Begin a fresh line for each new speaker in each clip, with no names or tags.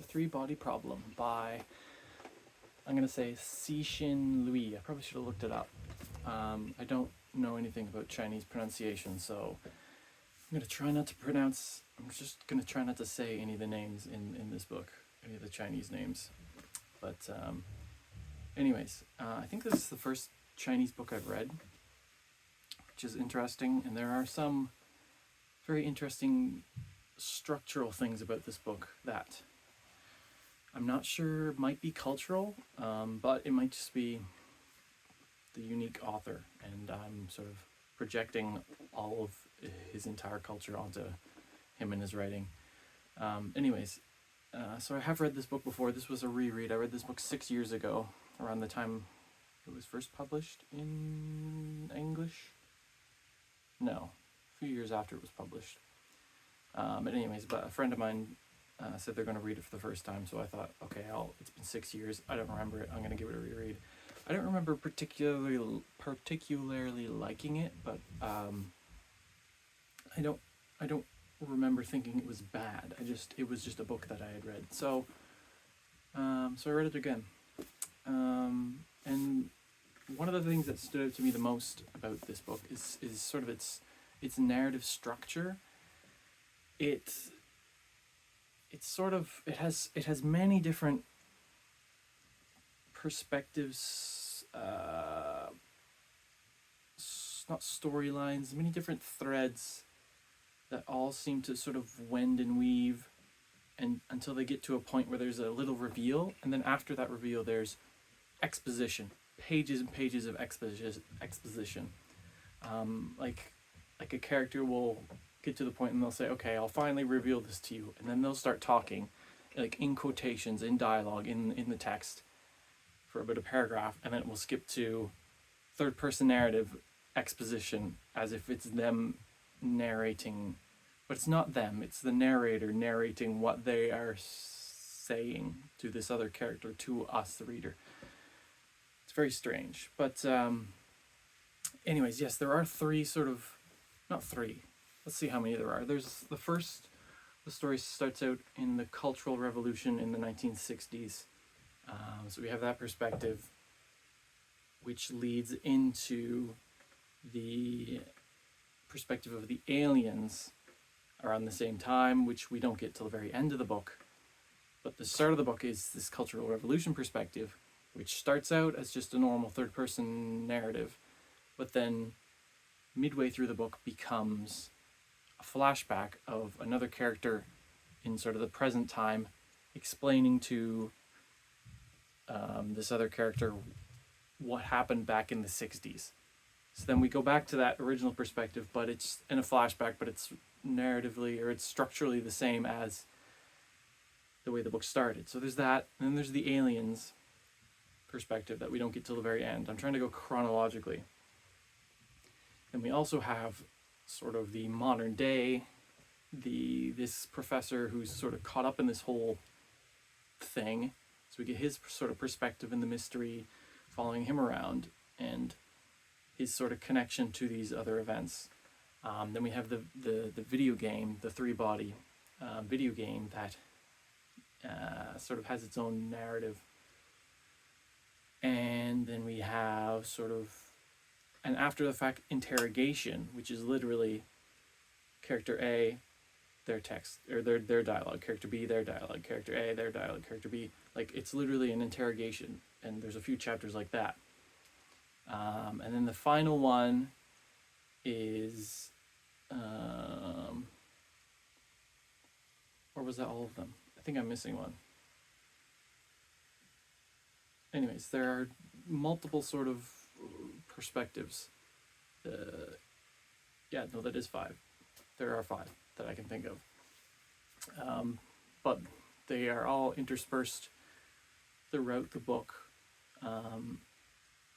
Three-Body Problem by, I'm going to say Cixin Lui. I probably should have looked it up. I don't know anything about Chinese pronunciation, so I'm just going to try not to say any of the names in this book, any of the Chinese names. But anyways, I think this is the first Chinese book I've read, which is interesting, and there are some very interesting structural things about this book that I'm not sure might be cultural, but it might just be the unique author, and I'm sort of projecting all of his entire culture onto him and his writing. So I have read this book before. This was a reread. I read this book 6 years ago, around the time it was first published in English. No, a few years after it was published. But a friend of mine said they're going to read it for the first time, so I thought, okay, it's been 6 years. I don't remember it. I'm going to give it a reread. I don't remember particularly liking it, but I don't remember thinking it was bad. It was just a book that I had read. So I read it again. And one of the things that stood out to me the most about this book is sort of its narrative structure. It has many different perspectives, not storylines, many different threads that all seem to sort of wend and weave, and until they get to a point where there's a little reveal, and then after that reveal there's exposition, pages and pages of exposition. Like a character will get to the point and they'll say, okay, I'll finally reveal this to you, and then they'll start talking, like in quotations, in dialogue, in the text, for about a paragraph, and then it will skip to third person narrative exposition, as if it's them narrating, but it's not them, it's the narrator narrating what they are saying to this other character, to us, the reader. It's very strange, but anyways, yes, there are not three, let's see how many there are. There's the story starts out in the Cultural Revolution in the 1960s, so we have that perspective, which leads into the perspective of the aliens around the same time, which we don't get till the very end of the book. But the start of the book is this Cultural Revolution perspective, which starts out as just a normal third-person narrative, but then midway through the book becomes a flashback of another character in sort of the present time, explaining to this other character what happened back in the 60s. So then we go back to that original perspective, but it's in a flashback, but it's narratively, or it's structurally the same as the way the book started. So there's that, and then there's the aliens perspective that we don't get till the very end. I'm trying to go chronologically. And we also have sort of the modern day, this professor who's sort of caught up in this whole thing. So we get his sort of perspective in the mystery, following him around, and his sort of connection to these other events. Then we have the video game, the Three-Body video game that sort of has its own narrative. And then we have sort of an after-the-fact interrogation, which is literally character A, their text, or their dialogue, character B, their dialogue, character A, their dialogue, character B. Like, it's literally an interrogation, and there's a few chapters like that. And then the final one is, or was that all of them? I think I'm missing one. Anyways, there are multiple sort of perspectives. That is 5. There are 5 that I can think of. But they are all interspersed throughout the book.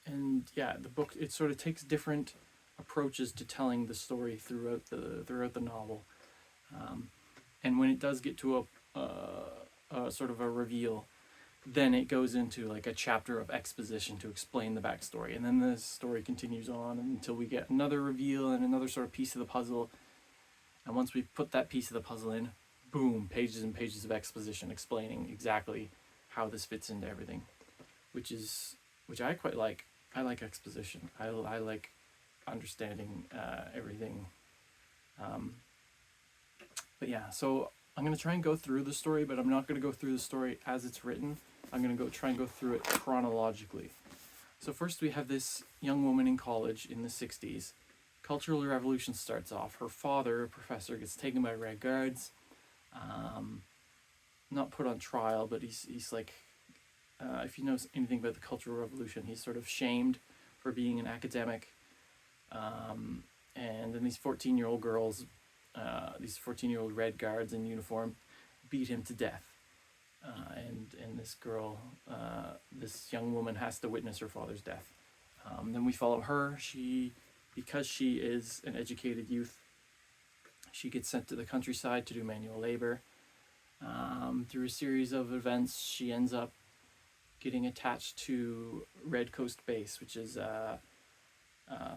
The book, it sort of takes different approaches to telling the story throughout the novel. And when it does get to a sort of a reveal, then it goes into like a chapter of exposition to explain the backstory, and then the story continues on until we get another reveal and another sort of piece of the puzzle. And once we put that piece of the puzzle in, boom, pages and pages of exposition explaining exactly how this fits into everything, which I quite like. I like exposition. I like understanding everything. Um, but yeah, so I'm gonna try and go through the story, but I'm not gonna go through the story as it's written. I'm gonna try and go through it chronologically. So first we have this young woman in college in the 60s. Cultural Revolution starts off. Her father, a professor, gets taken by Red Guards. Not put on trial, but he's like, if you know anything about the Cultural Revolution, he's sort of shamed for being an academic. And then these 14-year-old girls, these 14-year-old Red Guards in uniform, beat him to death. And this girl, this young woman has to witness her father's death. Then we follow her. Because she is an educated youth, she gets sent to the countryside to do manual labor. Through a series of events, she ends up getting attached to Red Coast Base, which is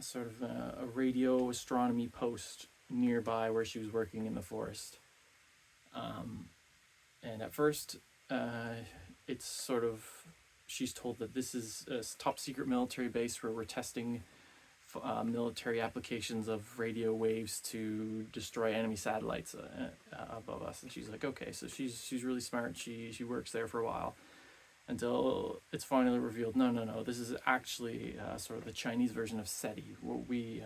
sort of a radio astronomy post nearby where she was working in the forest. And at first, it's sort of, she's told that this is a top secret military base where we're testing military applications of radio waves to destroy enemy satellites above us. And she's like, okay, so she's really smart. She works there for a while until it's finally revealed, no, this is actually sort of the Chinese version of SETI. We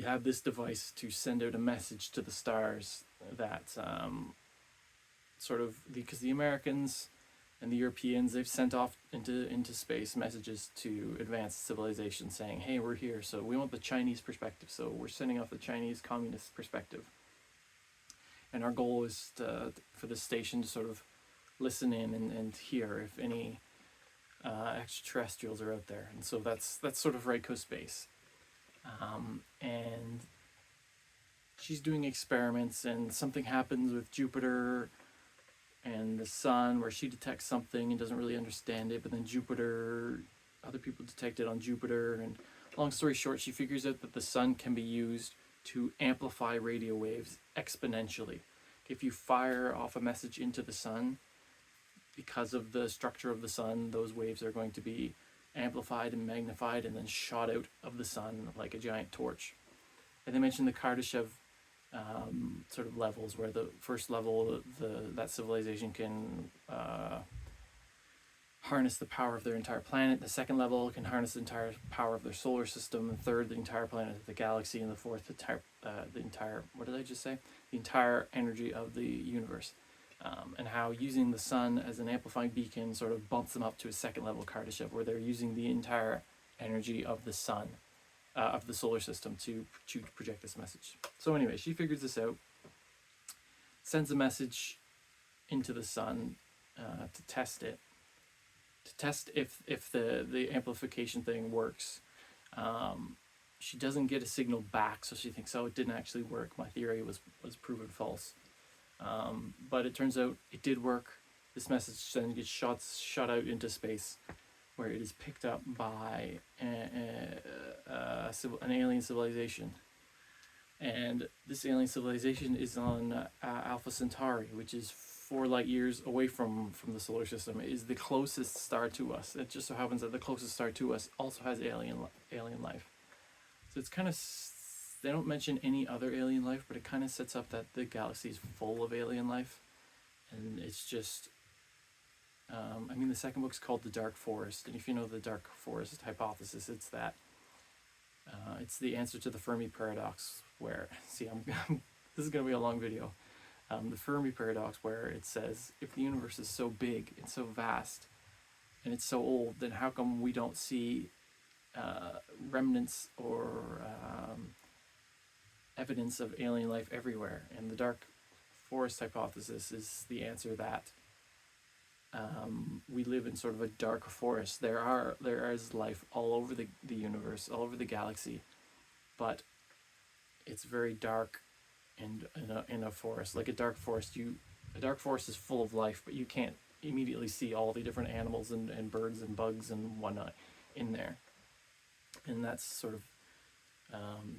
have this device to send out a message to the stars that because the Americans and the Europeans, they've sent off into space messages to advanced civilization saying, hey, we're here, so we want the Chinese perspective, so we're sending off the Chinese communist perspective. And our goal is for the station to sort of listen in and hear if any extraterrestrials are out there. And so that's sort of Red Coast Base. And she's doing experiments, and something happens with Jupiter and the sun where she detects something and doesn't really understand it, but then Jupiter, other people detect it on Jupiter, and long story short, she figures out that the sun can be used to amplify radio waves exponentially. If you fire off a message into the sun, because of the structure of the sun, those waves are going to be amplified and magnified and then shot out of the sun like a giant torch. And they mentioned the Kardashev sort of levels, where the first level, that civilization can harness the power of their entire planet. The second level can harness the entire power of their solar system. The third, the entire planet of the galaxy. And the fourth, the entire what did I just say? The entire energy of the universe. And how using the sun as an amplifying beacon sort of bumps them up to a second level Kardashev, where they're using the entire energy of the sun, of the solar system to project this message. So anyway, she figures this out, sends a message into the sun to test it, if the amplification thing works. She doesn't get a signal back, so she thinks, oh, it didn't actually work. My theory was proven false. But it turns out it did work. This message then gets shot out into space, where it is picked up by an alien civilization. And this alien civilization is on Alpha Centauri, which is 4 light years away from the solar system. It is the closest star to us. It just so happens that the closest star to us also has alien life. So it's kind of, they don't mention any other alien life, but it kind of sets up that the galaxy is full of alien life. And it's just, the second book's called The Dark Forest. And if you know the Dark Forest hypothesis, it's that. It's the answer to the Fermi paradox, where, this is going to be a long video. The Fermi paradox, where it says, if the universe is so big and so vast and it's so old, then how come we don't see remnants or evidence of alien life everywhere? And the Dark Forest hypothesis is the answer that we live in sort of a dark forest. There is life all over the universe, all over the galaxy, but it's very dark and in a forest. Like a dark forest is full of life, but you can't immediately see all the different animals and birds and bugs and whatnot in there. And that's sort of,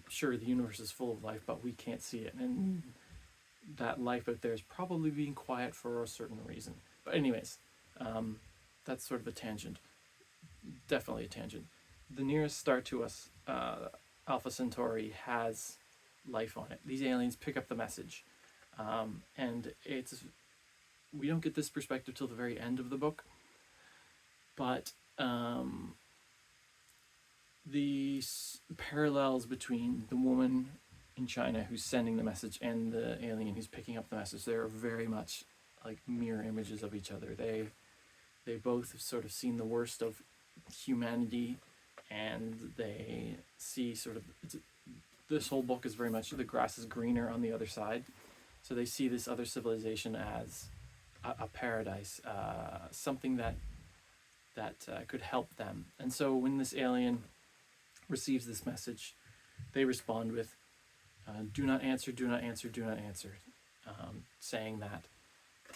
sure, the universe is full of life, but we can't see it. And that life out there is probably being quiet for a certain reason. But anyways, that's sort of a tangent. Definitely a tangent. The nearest star to us, Alpha Centauri, has life on it. These aliens pick up the message, and it's we don't get this perspective till the very end of the book, but the parallels between the woman in China who's sending the message and the alien who's picking up the message, they're very much like mirror images of each other. They both have sort of seen the worst of humanity, and they see sort of this whole book is very much the grass is greener on the other side. So they see this other civilization as a paradise, something that could help them. And so when this alien receives this message, they respond with, "Do not answer, do not answer, do not answer," saying that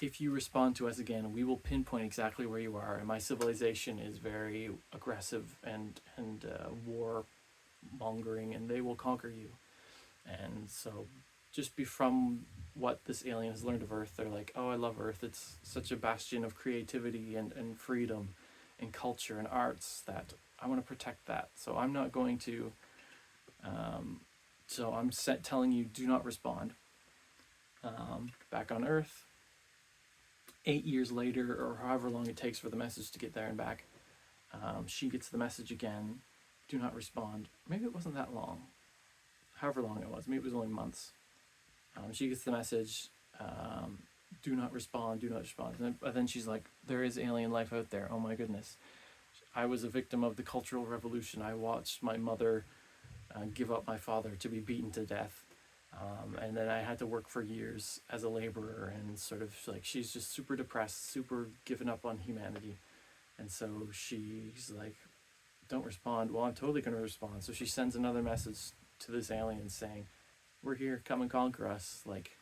if you respond to us again, we will pinpoint exactly where you are. And my civilization is very aggressive and war mongering, and they will conquer you. And so just be from what this alien has learned of Earth, they're like, oh, I love Earth. It's such a bastion of creativity and freedom and culture and arts that I want to protect that. So I'm not going to, telling you, do not respond. Back on Earth, 8 years later, or however long it takes for the message to get there and back, she gets the message again, do not respond. Maybe it wasn't that long. However long it was, maybe it was only months. She gets the message, do not respond, do not respond. And then she's like, there is alien life out there, oh my goodness. I was a victim of the Cultural Revolution. I watched my mother give up my father to be beaten to death. And then I had to work for years as a laborer, and sort of like, she's just super depressed, super given up on humanity. And so she's like, don't respond. Well, I'm totally going to respond. So she sends another message to this alien saying, we're here, come and conquer us. Like,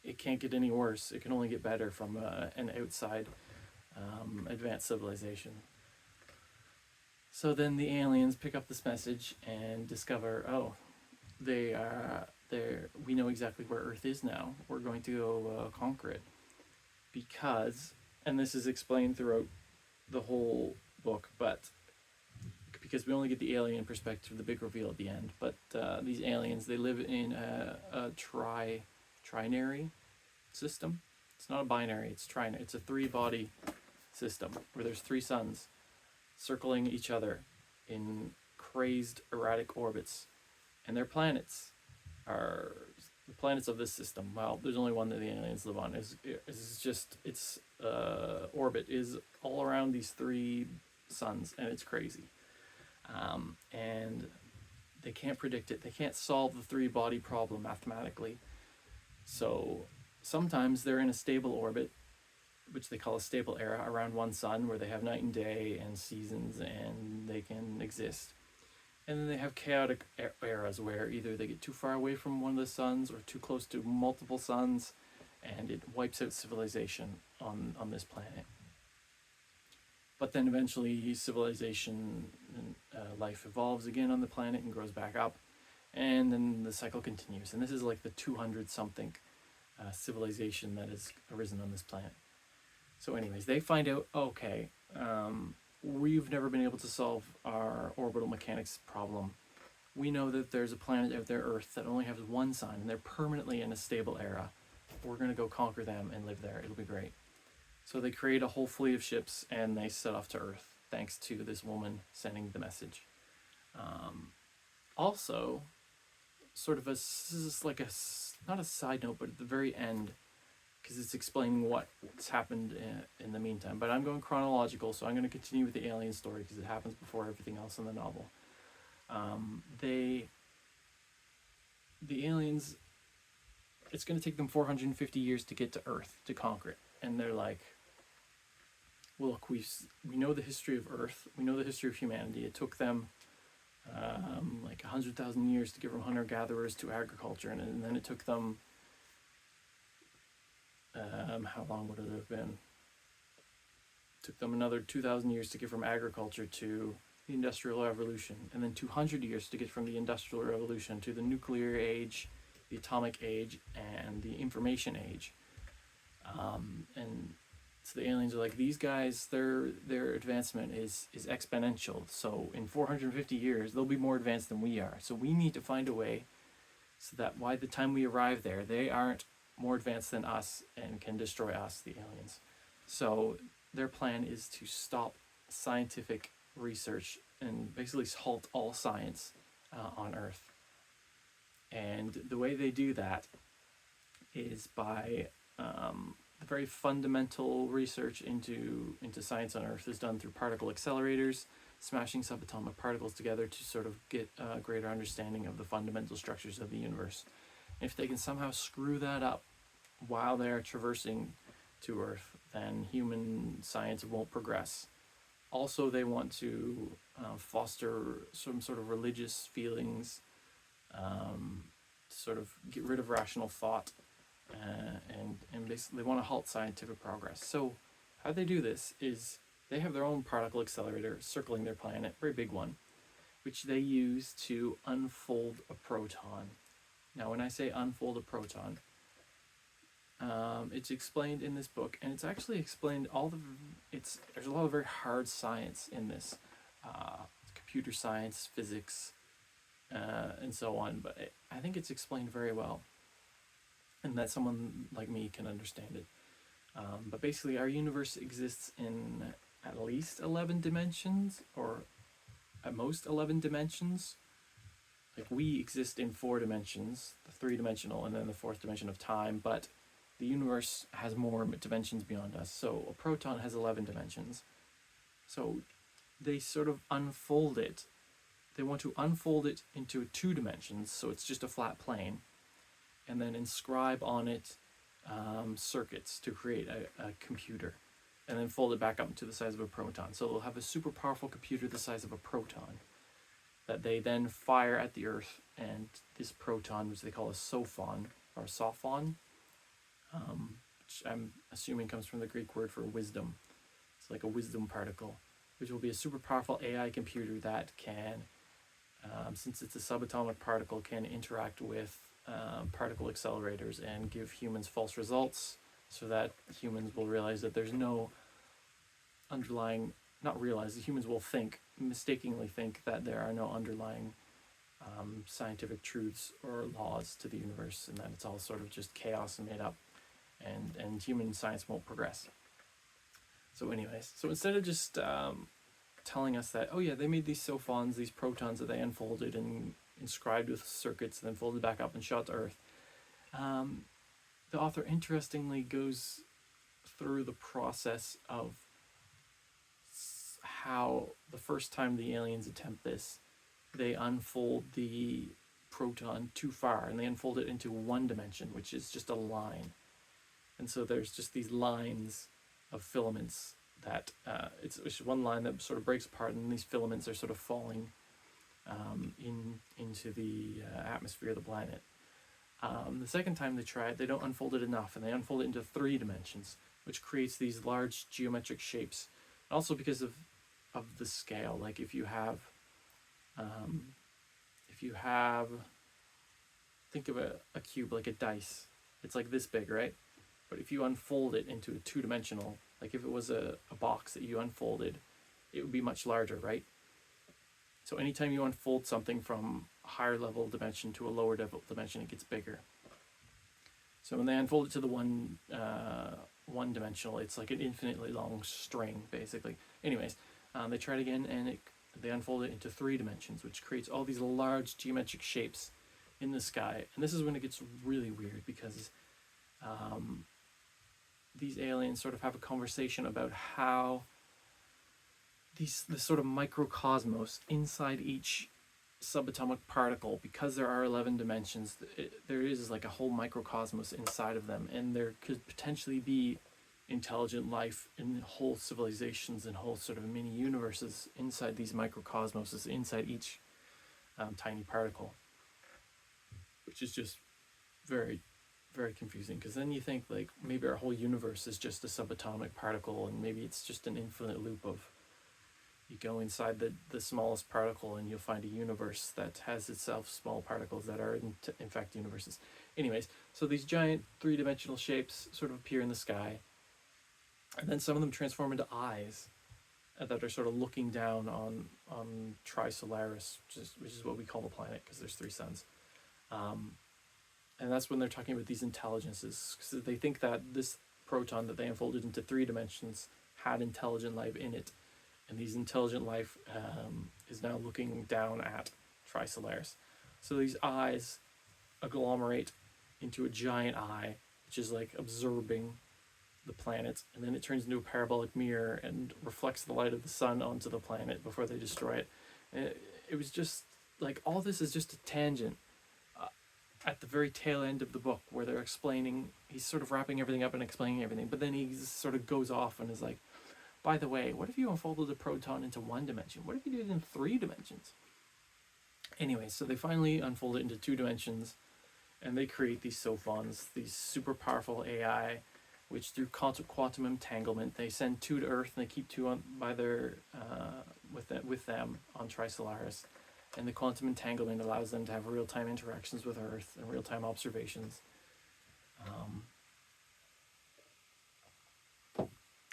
it can't get any worse. It can only get better from an outside advanced civilization. So then the aliens pick up this message and discover, oh, we know exactly where Earth is now. We're going to go conquer it. Because, and this is explained throughout the whole book, but because we only get the alien perspective, the big reveal at the end, but these aliens, they live in a trinary system. It's not a binary, it's trinary. It's a 3-body system where there's 3 suns circling each other in crazed, erratic orbits. And their planets are the planets of this system. Well, there's only one that the aliens live on. Its orbit is all around these 3 suns, and it's crazy. And they can't predict it. They can't solve the 3-body problem mathematically. So sometimes they're in a stable orbit, which they call a stable era, around one sun, where they have night and day and seasons, and they can exist. And then they have chaotic eras where either they get too far away from one of the suns or too close to multiple suns, and it wipes out civilization on this planet. But then eventually civilization and life evolves again on the planet and grows back up, and then the cycle continues. And this is like the 200-something civilization that has arisen on this planet. So anyways, they find out, okay, we've never been able to solve our orbital mechanics problem. We know that there's a planet out there, Earth, that only has one sun, and they're permanently in a stable era. We're going to go conquer them and live there. It'll be great. So they create a whole fleet of ships, and they set off to Earth, thanks to this woman sending the message. Also, sort of this is like not a side note, but at the very end, because it's explaining what's happened in the meantime. But I'm going chronological, so I'm going to continue with the alien story because it happens before everything else in the novel. The aliens, it's going to take them 450 years to get to Earth to conquer it. And they're like, well, look, we know the history of Earth. We know the history of humanity. It took them like 100,000 years to get from hunter-gatherers to agriculture. And then it took them how long would it have been? It took them another 2,000 years to get from agriculture to the Industrial Revolution, and then 200 years to get from the Industrial Revolution to the nuclear age the atomic age and the information age. And so the aliens are like, these guys, their advancement is exponential. So in 450 years, they'll be more advanced than we are. So we need to find a way so that by the time we arrive there, they aren't more advanced than us and can destroy us, the aliens. So their plan is to stop scientific research and basically halt all science on Earth. And the way they do that is by the very fundamental research into science on Earth is done through particle accelerators, smashing subatomic particles together to sort of get a greater understanding of the fundamental structures of the universe. If they can somehow screw that up while they're traversing to Earth, then human science won't progress. Also, they want to foster some sort of religious feelings, sort of get rid of rational thought, and basically they want to halt scientific progress. So how they do this is they have their own particle accelerator circling their planet, very big one, which they use to unfold a proton. Now, when I say unfold a proton, it's explained in this book, and it's actually explained there's a lot of very hard science in this, computer science, physics, and so on, but I think it's explained very well, and that someone like me can understand it. But basically, our universe exists in at least 11 dimensions, or at most 11 dimensions. Like, we exist in 4 dimensions, the 3-dimensional and then the 4th dimension of time, but the universe has more dimensions beyond us. So a proton has 11 dimensions. So they sort of unfold it. They want to unfold it into 2 dimensions, so it's just a flat plane, and then inscribe on it circuits to create a computer, and then fold it back up to the size of a proton. So they'll have a super powerful computer the size of a proton that they then fire at the Earth, and this proton, which they call a sophon, or sophon, which I'm assuming comes from the Greek word for wisdom. It's like a wisdom particle, which will be a super powerful AI computer that can, since it's a subatomic particle, can interact with particle accelerators and give humans false results, so that humans will realize that there's no underlying, not realize, the humans will mistakenly think that there are no underlying scientific truths or laws to the universe, and that it's all sort of just chaos and made up, and human science won't progress. So anyways, so instead of just telling us that, oh yeah, they made these sophons, these protons that they unfolded and inscribed with circuits and then folded back up and shot to Earth, the author interestingly goes through the process of how the first time the aliens attempt this, they unfold the proton too far, and they unfold it into 1 dimension, which is just a line. And so there's just these lines of filaments that it's one line that sort of breaks apart, and these filaments are sort of falling into the atmosphere of the planet. The second time they try it, they don't unfold it enough, and they unfold it into 3 dimensions, which creates these large geometric shapes. Also because of the scale, like if you have, think of a cube like a dice. It's like this big, right? But if you unfold it into a 2-dimensional, like if it was a box that you unfolded, it would be much larger, right? So anytime you unfold something from a higher level dimension to a lower level dimension, it gets bigger. So when they unfold it to the one dimensional, it's like an infinitely long string, basically. Anyways, they try it again, and they unfold it into 3 dimensions, which creates all these large geometric shapes in the sky. And this is when it gets really weird, because these aliens sort of have a conversation about how this sort of microcosmos inside each subatomic particle, because there are 11 dimensions, there is like a whole microcosmos inside of them, and there could potentially be intelligent life in whole civilizations and whole sort of mini universes inside these microcosmoses, inside each tiny particle, which is just very, very confusing, because then you think like maybe our whole universe is just a subatomic particle, and maybe it's just an infinite loop of, you go inside the smallest particle and you'll find a universe that has itself small particles that are in fact universes. Anyways, so these giant three-dimensional shapes sort of appear in the sky, and then some of them transform into eyes that are sort of looking down on Trisolaris, which is what we call the planet because there's three suns. And that's when they're talking about these intelligences, because they think that this proton that they unfolded into three dimensions had intelligent life in it, and these intelligent life is now looking down at Trisolaris. So these eyes agglomerate into a giant eye, which is like absorbing the planet, and then it turns into a parabolic mirror and reflects the light of the sun onto the planet before they destroy it. And it was just like, all this is just a tangent at the very tail end of the book, where they're explaining, he's sort of wrapping everything up and explaining everything, but then he sort of goes off and is like, by the way, what if you unfolded a proton into one dimension? What if you did it in three dimensions? Anyway, so they finally unfold it into two dimensions, and they create these Sophons, these super powerful AI, which through quantum entanglement, they send two to Earth, and they keep two on by their with them on Trisolaris. And the quantum entanglement allows them to have real-time interactions with Earth and real-time observations.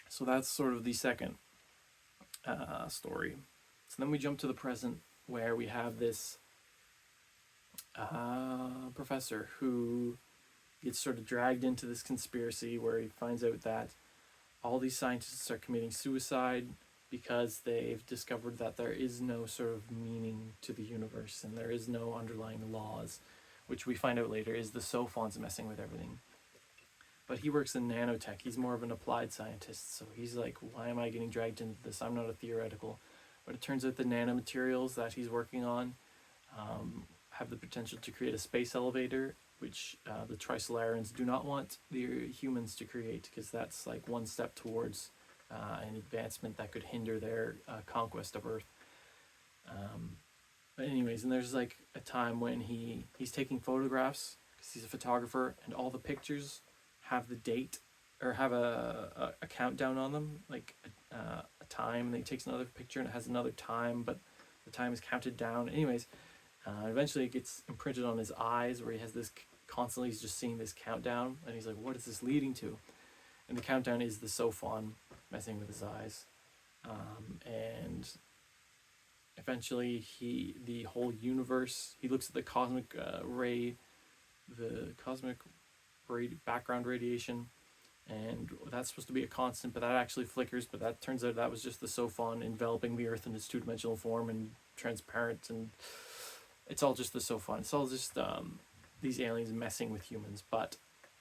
So that's sort of the second story. So then we jump to the present, where we have this professor who gets sort of dragged into this conspiracy, where he finds out that all these scientists are committing suicide because they've discovered that there is no sort of meaning to the universe and there is no underlying laws, which we find out later is the Sophons messing with everything. But he works in nanotech. He's more of an applied scientist, so he's like, why am I getting dragged into this? I'm not a theoretical. But it turns out the nanomaterials that he's working on have the potential to create a space elevator, which the Trisolarans do not want the humans to create, because that's like one step towards an advancement that could hinder their conquest of Earth. But anyways, and there's like a time when he's taking photographs, because he's a photographer, and all the pictures have the date, or have a countdown on them, like a time, and then he takes another picture and it has another time, but the time is counted down. Anyways, eventually it gets imprinted on his eyes, where he has this constantly, he's just seeing this countdown, and he's like, what is this leading to? And the countdown is the Sophon messing with his eyes. And eventually the whole universe, he looks at the cosmic background radiation, and that's supposed to be a constant, but that actually flickers, but that turns out that was just the Sophon enveloping the Earth in its two-dimensional form and transparent, and it's all just the Sophon. It's all just these aliens messing with humans, but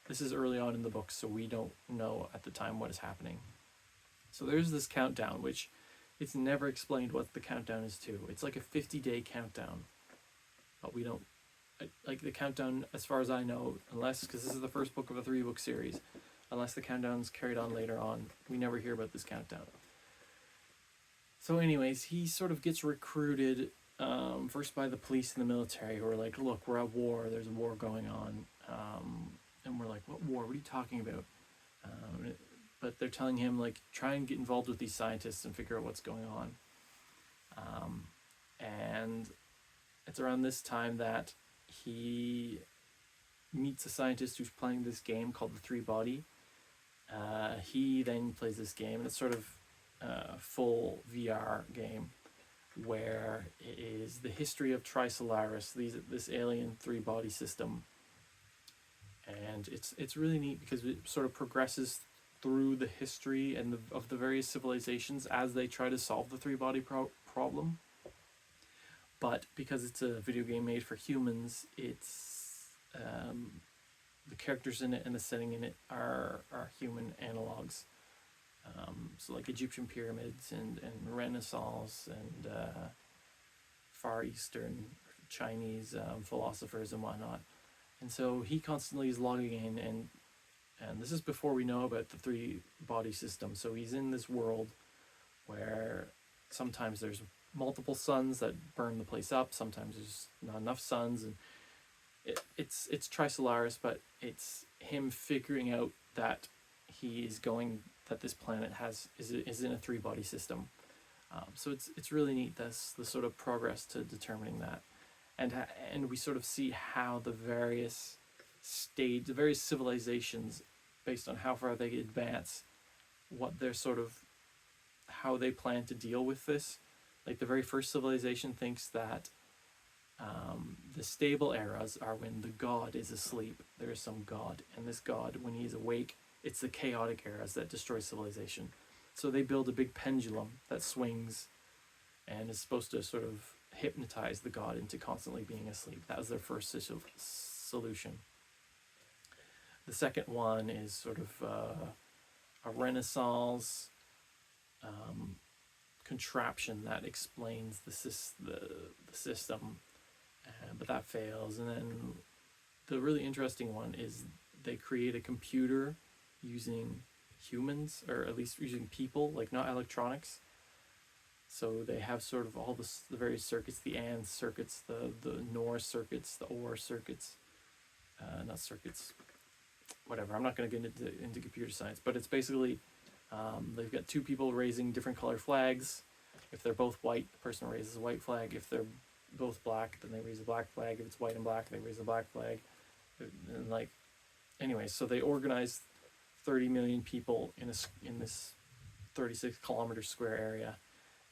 this is early on in the book, so we don't know at the time what is happening. So there's this countdown, which it's never explained what the countdown is to. It's like a 50-day countdown, but we don't, like the countdown, as far as I know, unless, because this is the first book of a 3-book series, unless the countdown's carried on later on, we never hear about this countdown. So anyways, he sort of gets recruited first by the police and the military, who are like, look, we're at war, there's a war going on. And we're like, what war? What are you talking about? But they're telling him, like, try and get involved with these scientists and figure out what's going on. And it's around this time that he meets a scientist who's playing this game called the Three Body. He then plays this game, and it's sort of a full VR game, where it is the history of Trisolaris, this alien three-body system. And it's really neat because it sort of progresses through the history and of the various civilizations as they try to solve the three-body problem. But because it's a video game made for humans, it's the characters in it and the setting in it are human analogs. So like Egyptian pyramids and Renaissance and Far Eastern Chinese philosophers and whatnot. And so he constantly is logging in, and this is before we know about the three-body system. So he's in this world where sometimes there's multiple suns that burn the place up, sometimes there's not enough suns, and it's Trisolaris, but it's him figuring out that this planet is in a three-body system. So it's really neat, this sort of progress to determining that. And we sort of see how the various stage, the various civilizations, based on how far they advance, what they're sort of, how they plan to deal with this. Like the very first civilization thinks that the stable eras are when the god is asleep. There is some god, and this god, when he's awake, it's the chaotic eras that destroy civilization. So they build a big pendulum that swings and is supposed to sort of hypnotize the god into constantly being asleep. That was their first solution. The second one is sort of a Renaissance contraption that explains the system, but that fails. And then the really interesting one is they create a computer using humans, or at least using people, like not electronics. So they have sort of all the various circuits, the AND circuits, the NOR circuits, the OR circuits, not circuits, whatever. I'm not going to get into computer science, but it's basically they've got two people raising different color flags. If they're both white, the person raises a white flag. If they're both black, then they raise a black flag. If it's white and black, they raise a black flag. And like, anyway, so they organize 30 million people in this 36 kilometer square area,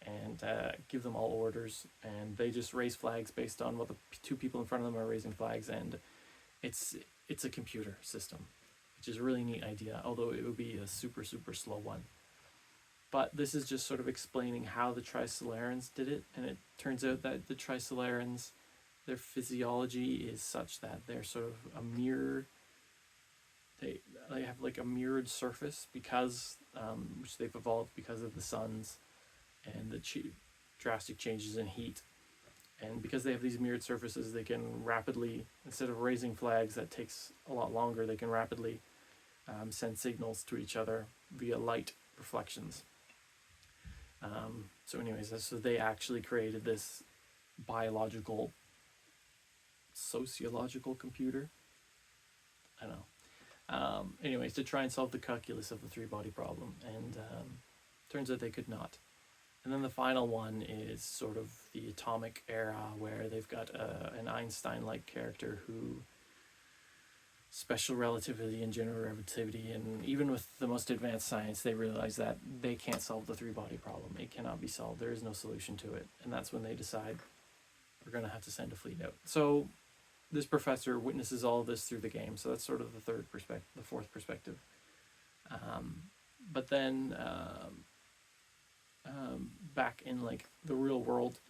and give them all orders, and they just raise flags based on what the two people in front of them are raising flags, and it's a computer system, which is a really neat idea, although it would be a super slow one. But this is just sort of explaining how the Trisolarans did it, and it turns out that the Trisolarans, their physiology is such that they're sort of a mirror. They have like a mirrored surface because which they've evolved because of the suns and the drastic changes in heat. And because they have these mirrored surfaces, they can rapidly, instead of raising flags that takes a lot longer, they can rapidly send signals to each other via light reflections. So anyways, so they actually created this biological, sociological computer. I don't know. Anyways, to try and solve the calculus of the three-body problem, and turns out they could not. And then the final one is sort of the atomic era, where they've got an Einstein-like character who special relativity and general relativity, and even with the most advanced science, they realize that they can't solve the three-body problem. It cannot be solved. There is no solution to it. And that's when they decide we're going to have to send a fleet out. So this professor witnesses all of this through the game. So that's sort of the fourth perspective. But then back in like the real world,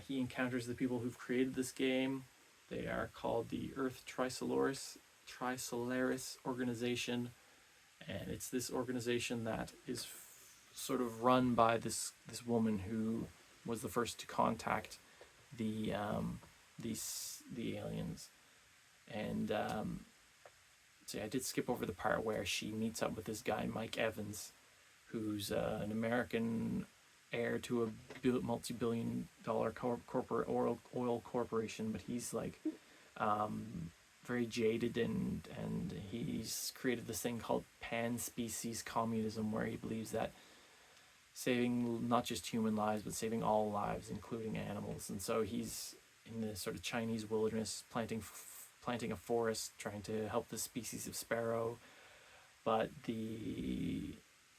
he encounters the people who've created this game. They are called the Earth Trisolaris organization, and it's this organization that is sort of run by this woman who was the first to contact the aliens. And so I did skip over the part where she meets up with this guy Mike Evans, who's an American heir to a multi-billion-dollar corporate oil corporation, but he's like very jaded, and he's created this thing called pan-species communism, where he believes that saving not just human lives, but saving all lives, including animals. And so he's in the sort of Chinese wilderness planting a forest, trying to help the species of sparrow. But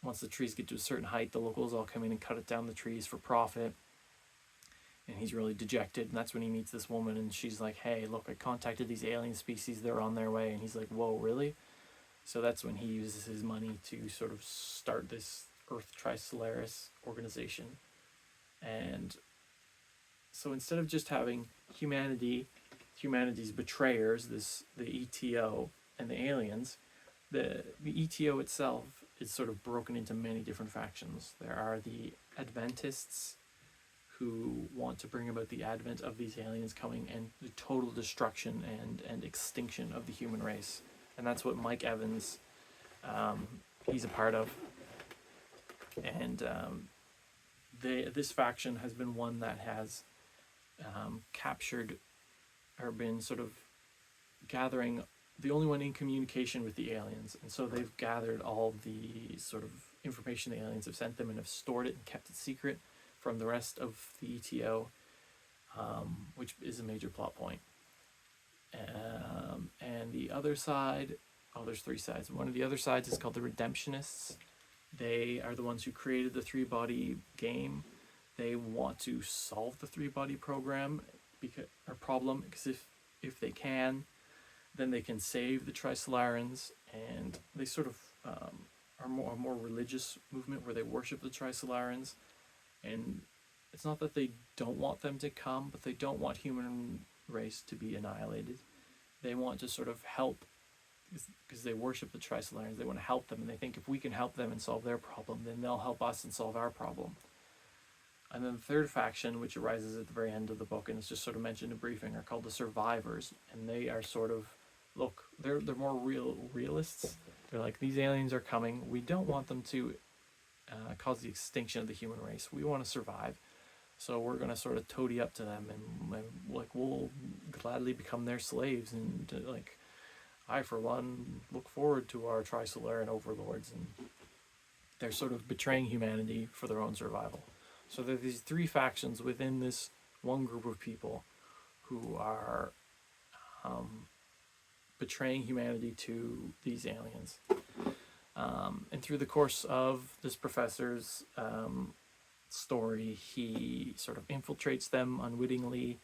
once the trees get to a certain height, the locals all come in and cut down the trees for profit. And he's really dejected, and that's when he meets this woman, and she's like, hey, look, I contacted these alien species, they're on their way. And he's like, whoa, really? So that's when he uses his money to sort of start this Earth Trisolaris organization. And so instead of just having humanity's betrayers, the ETO and the aliens, the ETO itself is sort of broken into many different factions. There are the Adventists, who want to bring about the advent of these aliens coming and the total destruction and extinction of the human race. And that's what Mike Evans, he's a part of. And this faction has been one that has captured, or been sort of gathering, the only one in communication with the aliens. And so they've gathered all the sort of information the aliens have sent them and have stored it and kept it secret from the rest of the ETO, which is a major plot point. And the other side, oh, there's three sides. One of the other sides is called the Redemptionists. They are the ones who created the three body game. They want to solve the three body program problem, because if they can, then they can save the Trisolarans, and they sort of are a more religious movement where they worship the Trisolarans, and it's not that they don't want them to come, but they don't want human race to be annihilated. They want to sort of help, because they worship the Trisolarans. They want to help them, and they think if we can help them and solve their problem, then they'll help us and solve our problem. And then the third faction, which arises at the very end of the book, and it's just sort of mentioned in briefing, are called the Survivors, and they are sort of, look, they're more realists. They're like, these aliens are coming. We don't want them to cause the extinction of the human race. We want to survive. So we're going to sort of toady up to them, and like, we'll gladly become their slaves. And like, I, for one, look forward to our Trisolaran overlords. And they're sort of betraying humanity for their own survival. So there are these three factions within this one group of people who are betraying humanity to these aliens. And through the course of this professor's story, he sort of infiltrates them unwittingly,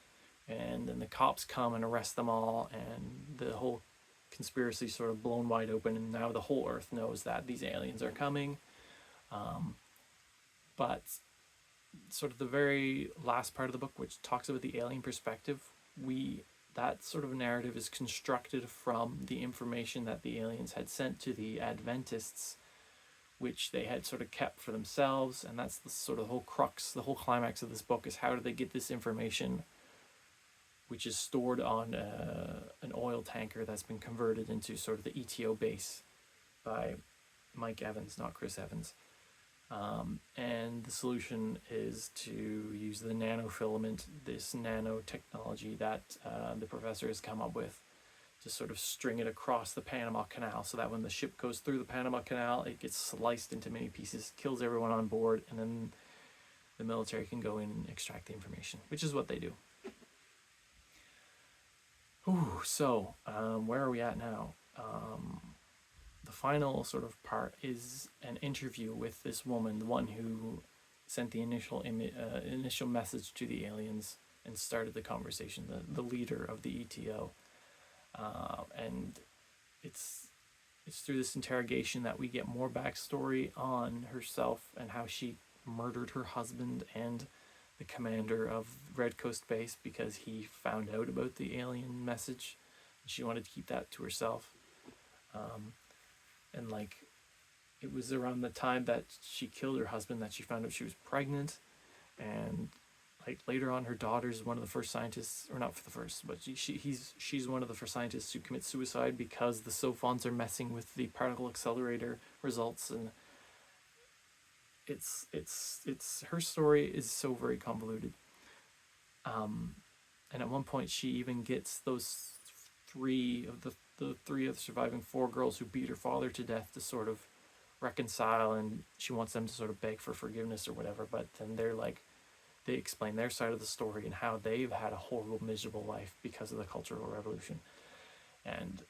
and then the cops come and arrest them all, and the whole conspiracy sort of blown wide open, and now the whole Earth knows that these aliens are coming. But sort of the very last part of the book, which talks about the alien perspective, that sort of narrative is constructed from the information that the aliens had sent to the Adventists, which they had sort of kept for themselves. And that's the sort of whole crux, the whole climax of this book, is how do they get this information, which is stored on an oil tanker that's been converted into sort of the ETO base by Mike Evans, not Chris Evans. And the solution is to use the nanofilament, this nanotechnology that the professor has come up with, to sort of string it across the Panama Canal, so that when the ship goes through the Panama Canal, it gets sliced into many pieces, kills everyone on board, and then the military can go in and extract the information, which is what they do. Ooh, so where are we at now? The final sort of part is an interview with this woman, the one who sent the initial message to the aliens and started the conversation, the leader of the ETO. And it's through this interrogation that we get more backstory on herself and how she murdered her husband and the commander of Red Coast Base because he found out about the alien message, and she wanted to keep that to herself. And like, it was around the time that she killed her husband that she found out she was pregnant, and like later on, her daughter's one of the first scientists, or not for the first, but she's one of the first scientists who commit suicide because the Sophons are messing with the particle accelerator results, and it's her story is so very convoluted. And at one point, she even gets those three of the surviving four girls who beat her father to death to sort of reconcile, and she wants them to sort of beg for forgiveness or whatever. But then they explain their side of the story and how they've had a horrible, miserable life because of the Cultural Revolution. And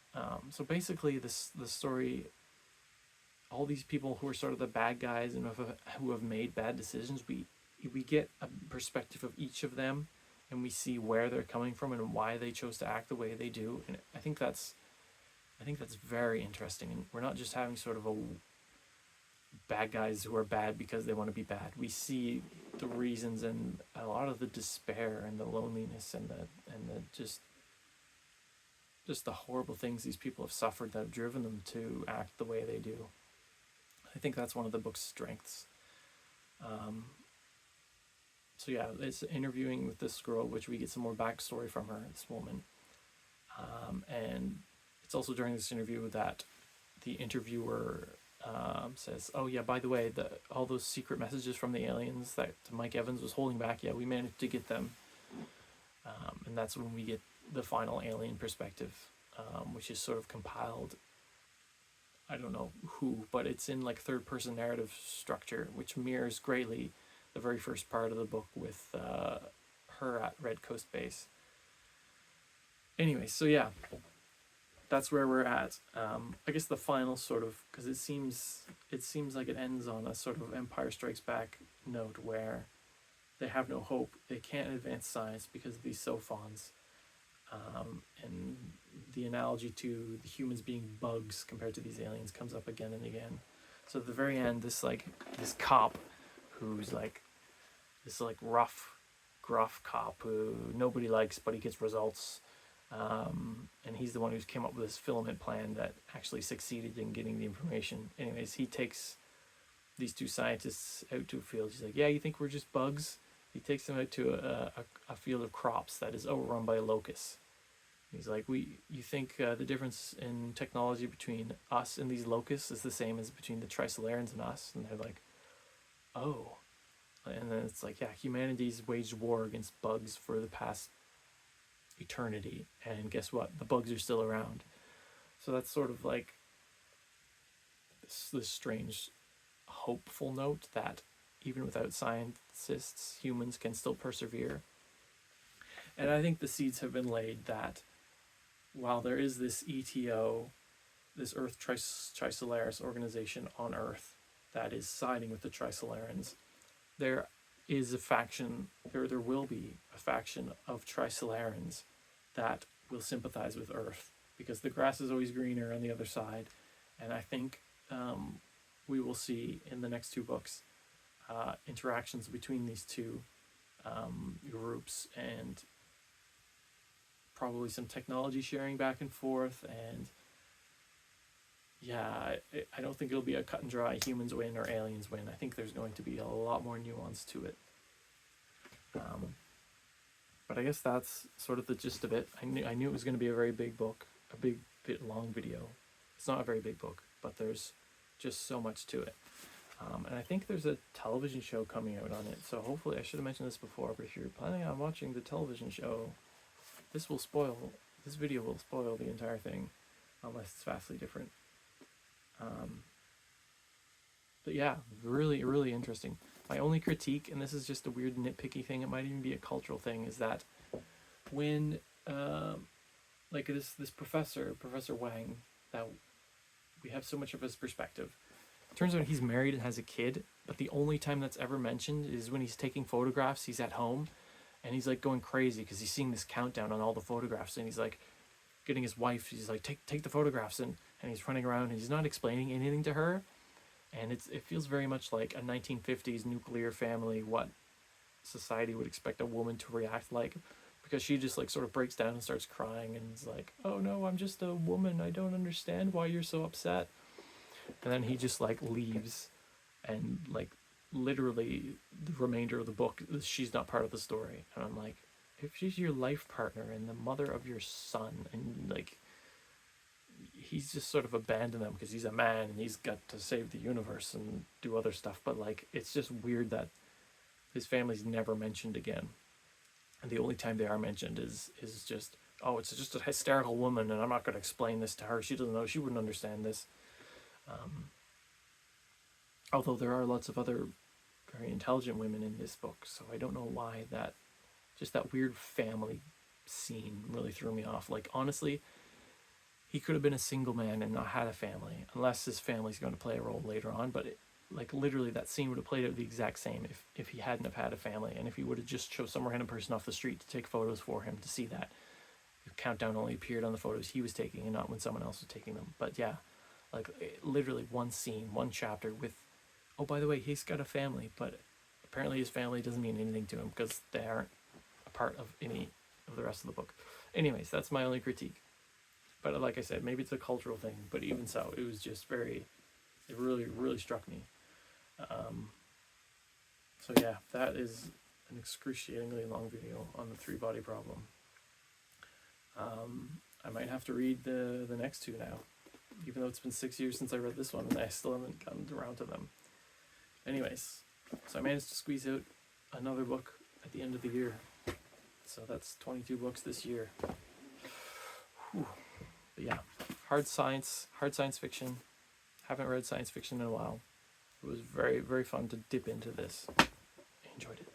so basically, the story, all these people who are sort of the bad guys and who have made bad decisions, we get a perspective of each of them, and we see where they're coming from and why they chose to act the way they do. And I think that's very interesting. And we're not just having sort of a bad guys who are bad because they want to be bad. We see the reasons and a lot of the despair and the loneliness and the just the horrible things these people have suffered that have driven them to act the way they do. I think that's one of the book's strengths. So yeah, it's interviewing with this girl, which we get some more backstory from her, this woman. And it's also during this interview that the interviewer says, oh yeah, by the way, all those secret messages from the aliens that Mike Evans was holding back, yeah, we managed to get them. And that's when we get the final alien perspective, which is sort of compiled, I don't know who, but it's in like third person narrative structure, which mirrors greatly the very first part of the book with her at Red Coast Base. Anyway, so yeah, that's where we're at. I guess the final sort of, because it seems like it ends on a sort of Empire Strikes Back note where they have no hope. They can't advance science because of these sophons. And the analogy to the humans being bugs compared to these aliens comes up again and again. So at the very end, this cop who's like this rough, gruff cop who nobody likes, but he gets results. And he's the one who's came up with this filament plan that actually succeeded in getting the information. Anyways, he takes these two scientists out to a field. He's like, yeah, you think we're just bugs? He takes them out to a field of crops that is overrun by locusts. He's like, you think the difference in technology between us and these locusts is the same as between the Trisolarans and us? And they're like, oh. And then it's like, yeah, humanity's waged war against bugs for the past eternity. And guess what? The bugs are still around. So that's sort of like this strange, hopeful note that even without scientists, humans can still persevere. And I think the seeds have been laid that while there is this ETO, this Earth Trisolaris organization on Earth that is siding with the Trisolarans, there is a faction, there will be a faction of Trisolarans that will sympathize with Earth because the grass is always greener on the other side. And I think we will see in the next two books interactions between these two groups and probably some technology sharing back and forth. And yeah, I don't think it'll be a cut and dry humans win or aliens win. I think there's going to be a lot more nuance to it. But I guess that's sort of the gist of it. I knew it was going to be a very big book, a big bit long video. It's not a very big book, but there's just so much to it. And I think there's a television show coming out on it. So hopefully, I should have mentioned this before, but if you're planning on watching the television show, this video will spoil the entire thing, unless it's vastly different. But yeah, really, really interesting. My only critique, and this is just a weird nitpicky thing, it might even be a cultural thing, is that when, like this Professor Wang, that we have so much of his perspective, it turns out he's married and has a kid, but the only time that's ever mentioned is when he's taking photographs, he's at home, and he's like going crazy because he's seeing this countdown on all the photographs, and he's like getting his wife, he's like, take the photographs, and he's running around, and he's not explaining anything to her. And it feels very much like a 1950s nuclear family, what society would expect a woman to react like, because she just like sort of breaks down and starts crying and is like, oh no, I'm just a woman, I don't understand why you're so upset. And then he just like leaves, and like literally the remainder of the book, she's not part of the story. And I'm like, if she's your life partner and the mother of your son, and like he's just sort of abandoned them because he's a man and he's got to save the universe and do other stuff, but like it's just weird that his family's never mentioned again, and the only time they are mentioned is just, oh, it's just a hysterical woman and I'm not going to explain this to her, she doesn't know, she wouldn't understand this. Although there are lots of other very intelligent women in this book, so I don't know why that weird family scene really threw me off. Like honestly, he could have been a single man and not had a family, unless his family's going to play a role later on. But like literally, that scene would have played out the exact same if he hadn't have had a family, and if he would have just chose some random person off the street to take photos for him to see that. The countdown only appeared on the photos he was taking and not when someone else was taking them. But yeah, like literally one scene, one chapter with, oh, by the way, he's got a family, but apparently his family doesn't mean anything to him because they aren't a part of any of the rest of the book. Anyways, that's my only critique. But like I said, maybe it's a cultural thing, but even so, it was just it really, really struck me. So yeah, that is an excruciatingly long video on the three-body problem. I might have to read the next two now, even though it's been 6 years since I read this one, and I still haven't gotten around to them. Anyways, so I managed to squeeze out another book at the end of the year. So that's 22 books this year. Whew. But yeah, hard science fiction. Haven't read science fiction in a while. It was very, very fun to dip into this. I enjoyed it.